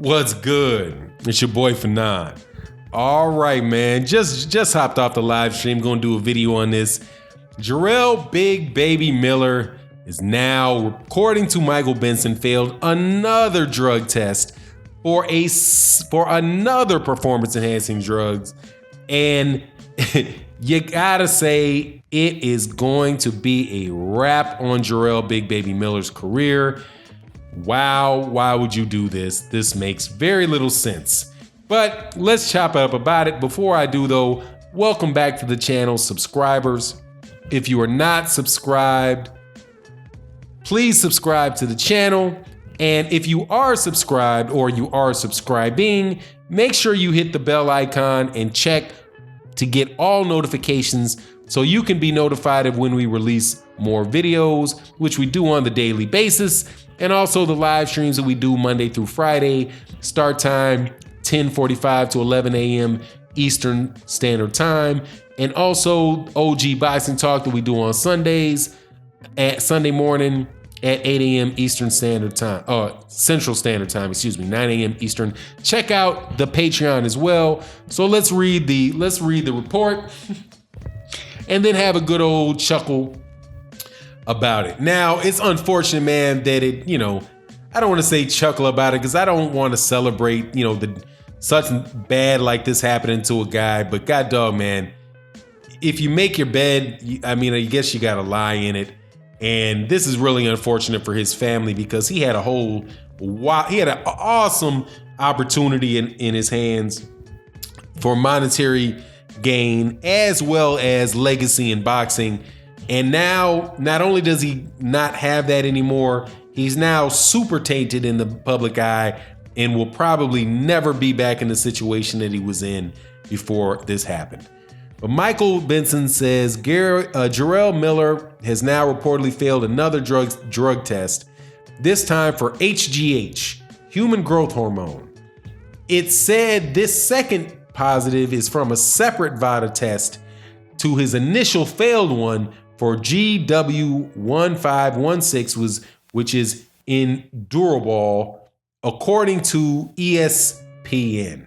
What's good? It's your boy Fanon. All right, man. Just hopped off the live stream. Going to do a video on this. Jerel Big Baby Miller is now, according to Michael Benson, failed another drug test for another performance-enhancing drugs, and you gotta say it is going to be a wrap on Jerel Big Baby Miller's career. Wow, why would you do this? This makes very little sense. But let's chop it up about it. Before I do though, welcome back to the channel, subscribers. If you are not subscribed, please subscribe to the channel. And if you are subscribed or you are subscribing, make sure you hit the bell icon and check to get all notifications so you can be notified of when we release more videos, which we do on the daily basis. And also the live streams that we do Monday through Friday, start time 10:45 to 11 a.m. Eastern Standard Time. And also OG Boxing Talk that we do on Sundays at Sunday morning at 8 a.m. Eastern Standard Time, Central Standard Time, 9 a.m. Eastern. Check out the Patreon as well. So let's read the report and then have a good old chuckle about it. Now, it's unfortunate, man, that I don't want to say chuckle about it because I don't want to celebrate, such bad like this happening to a guy, but god dog, man, if you make your bed, I guess you got to lie in it. And this is really unfortunate for his family because he had an awesome opportunity in his hands for monetary gain as well as legacy in boxing. And now, not only does he not have that anymore, he's now super tainted in the public eye and will probably never be back in the situation that he was in before this happened. But Michael Benson says Jerel Miller has now reportedly failed another drug test, this time for HGH, human growth hormone. It said this second positive is from a separate VADA test to his initial failed one for GW1516, which is endurable, according to ESPN.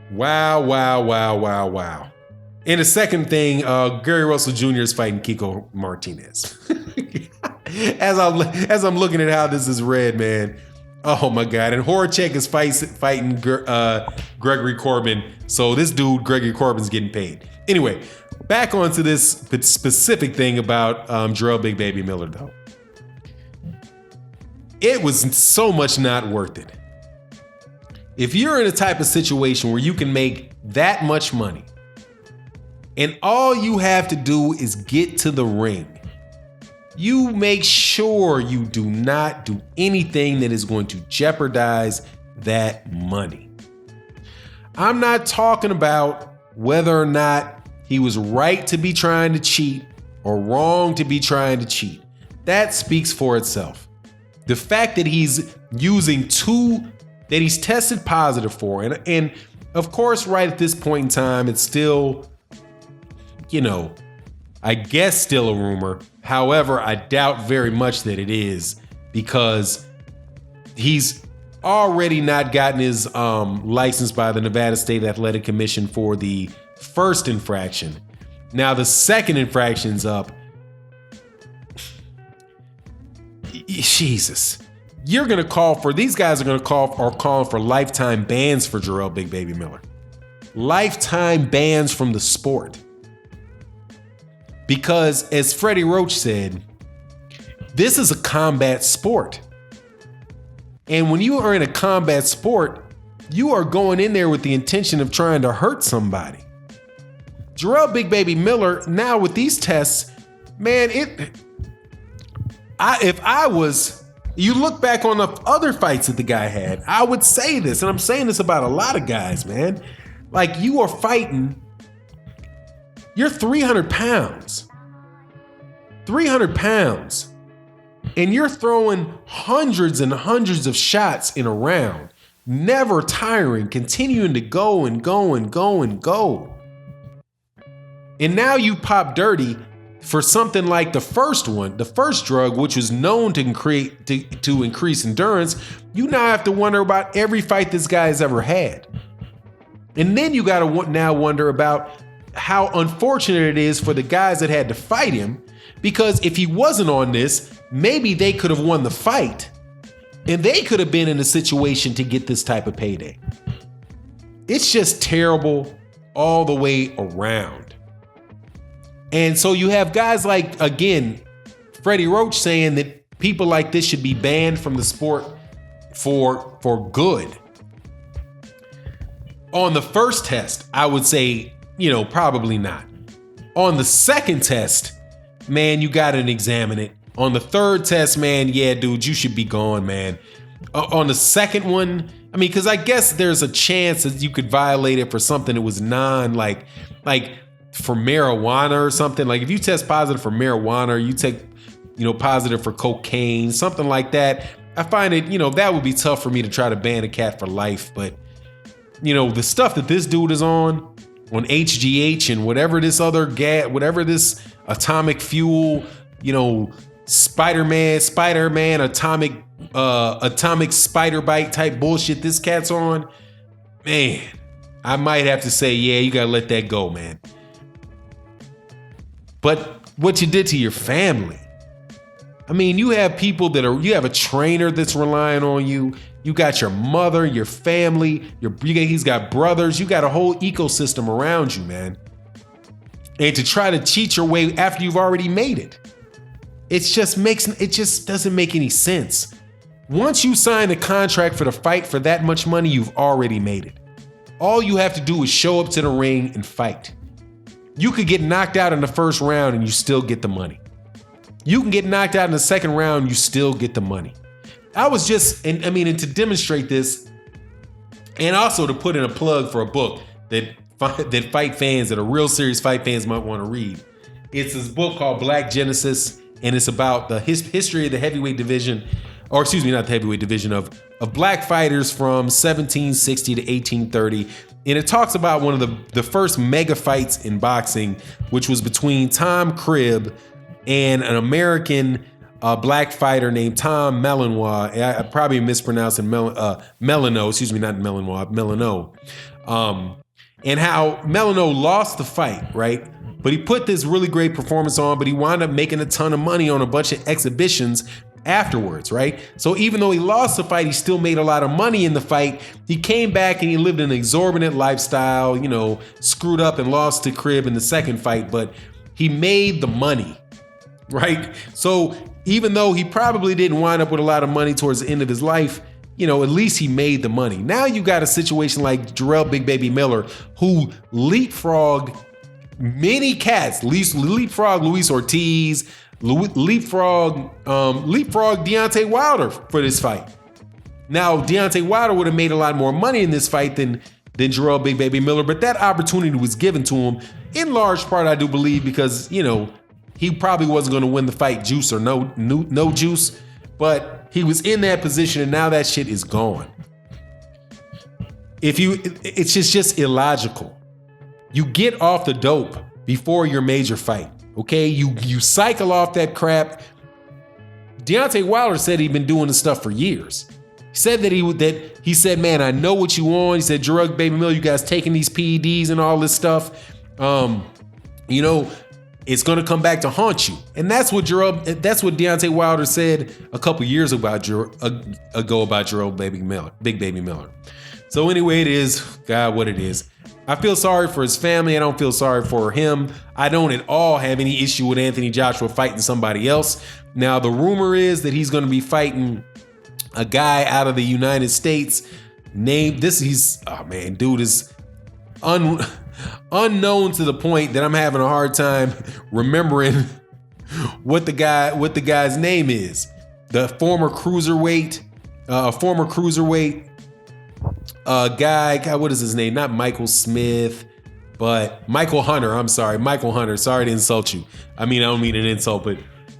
Wow. And the second thing, Gary Russell Jr. is fighting Kiko Martinez. As I'm looking at how this is read, man. Oh my God. And Horacek is fighting Gregory Corbin. So this dude, Gregory Corbin's getting paid. Anyway, back onto this specific thing about Jerel Big Baby Miller though. It was so much not worth it. If you're in a type of situation where you can make that much money and all you have to do is get to the ring, you make sure you do not do anything that is going to jeopardize that money. I'm not talking about whether or not he was right to be trying to cheat or wrong to be trying to cheat. That speaks for itself. The fact that he's using two that he's tested positive for. And of course, right at this point in time, it's still, I guess still a rumor. However, I doubt very much that it is because he's already not gotten his license by the Nevada State Athletic Commission for the first infraction. Now the second infraction's up. Jesus. These guys are calling for lifetime bans for Jerel Big Baby Miller. Lifetime bans from the sport. Because as Freddie Roach said, this is a combat sport. And when you are in a combat sport, you are going in there with the intention of trying to hurt somebody. Jerel Big Baby Miller, now with these tests, man, you look back on the other fights that the guy had, I would say this, and I'm saying this about a lot of guys, man. Like, you are fighting, you're 300 pounds. 300 pounds. And you're throwing hundreds and hundreds of shots in a round, never tiring, continuing to go and go and go and go. And now you pop dirty for something like the first drug, which was known to increase endurance, you now have to wonder about every fight this guy has ever had. And then you got to now wonder about how unfortunate it is for the guys that had to fight him, because if he wasn't on this, maybe they could have won the fight and they could have been in a situation to get this type of payday. It's just terrible all the way around. And so you have guys like, again, Freddie Roach saying that people like this should be banned from the sport for good. On the first test, I would say, probably not. On the second test, man, you got to examine it. On the third test, man, yeah, dude, you should be gone, man. On the second one, because I guess there's a chance that you could violate it for something that was like for marijuana or something. Like if you test positive for marijuana, or you take, positive for cocaine, something like that. I find it, that would be tough for me to try to ban a cat for life. But, the stuff that this dude is on HGH and whatever this other whatever this atomic fuel, Spider-Man, atomic spider bite type bullshit this cat's on, man, I might have to say, yeah, you gotta let that go, man. But what you did to your family, you have people you have a trainer that's relying on you. You got your mother, your family, he's got brothers. You got a whole ecosystem around you, man. And to try to cheat your way after you've already made it, it just doesn't make any sense. Once you sign a contract for the fight for that much money, you've already made it. All you have to do is show up to the ring and fight. You could get knocked out in the first round and you still get the money. You can get knocked out in the second round, you still get the money. I was just, and to demonstrate this, and also to put in a plug for a book that fight fans, that are real serious fight fans might want to read. It's this book called Black Genesis, and it's about the history of the heavyweight division, or excuse me, not the heavyweight division, of black fighters from 1760 to 1830. And it talks about one of the first mega fights in boxing, which was between Tom Cribb and an American black fighter named Tom Melanois. I probably mispronounced it, Melano, excuse me, not Melanois, Melano. And how Melano lost the fight, right? But he put this really great performance on, but he wound up making a ton of money on a bunch of exhibitions afterwards, right? So even though he lost the fight, he still made a lot of money in the fight. He came back and he lived an exorbitant lifestyle, screwed up and lost to Cribb in the second fight, but he made the money, right? So even though he probably didn't wind up with a lot of money towards the end of his life, at least he made the money. Now you got a situation like Jerel Big Baby Miller, who leapfrogged many cats, leapfrog Luis Ortiz, leapfrog Deontay Wilder for this fight. Now, Deontay Wilder would have made a lot more money in this fight than Jerel Big Baby Miller, but that opportunity was given to him in large part, I do believe, because, he probably wasn't going to win the fight, juice or no juice, but he was in that position and now that shit is gone. It's just illogical. You get off the dope before your major fight, okay? You cycle off that crap. Deontay Wilder said he'd been doing this stuff for years. He said he said, man, I know what you want. He said, Jerel Baby Miller, you guys taking these PEDs and all this stuff. It's gonna come back to haunt you. And that's what Deontay Wilder said a couple years ago about Jerel Big Baby Miller. So anyway, it is, God, what it is. I feel sorry for his family. I don't feel sorry for him. I don't at all have any issue with Anthony Joshua fighting somebody else. Now, the rumor is that he's going to be fighting a guy out of the United States named, dude is unknown to the point that I'm having a hard time remembering what the guy's name is. The former cruiserweight guy, what is his name? Not Michael Smith, but Michael Hunter. I'm sorry, Michael Hunter. Sorry to insult you. I don't mean an insult, but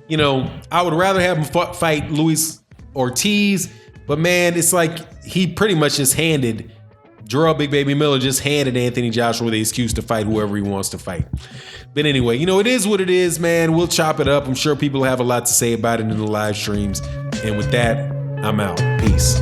I would rather have him fight Luis Ortiz. But man, it's like he pretty much just handed Jerel Big Baby Miller just handed Anthony Joshua the excuse to fight whoever he wants to fight. But anyway, it is what it is, man. We'll chop it up. I'm sure people have a lot to say about it in the live streams. And with that, I'm out. Peace.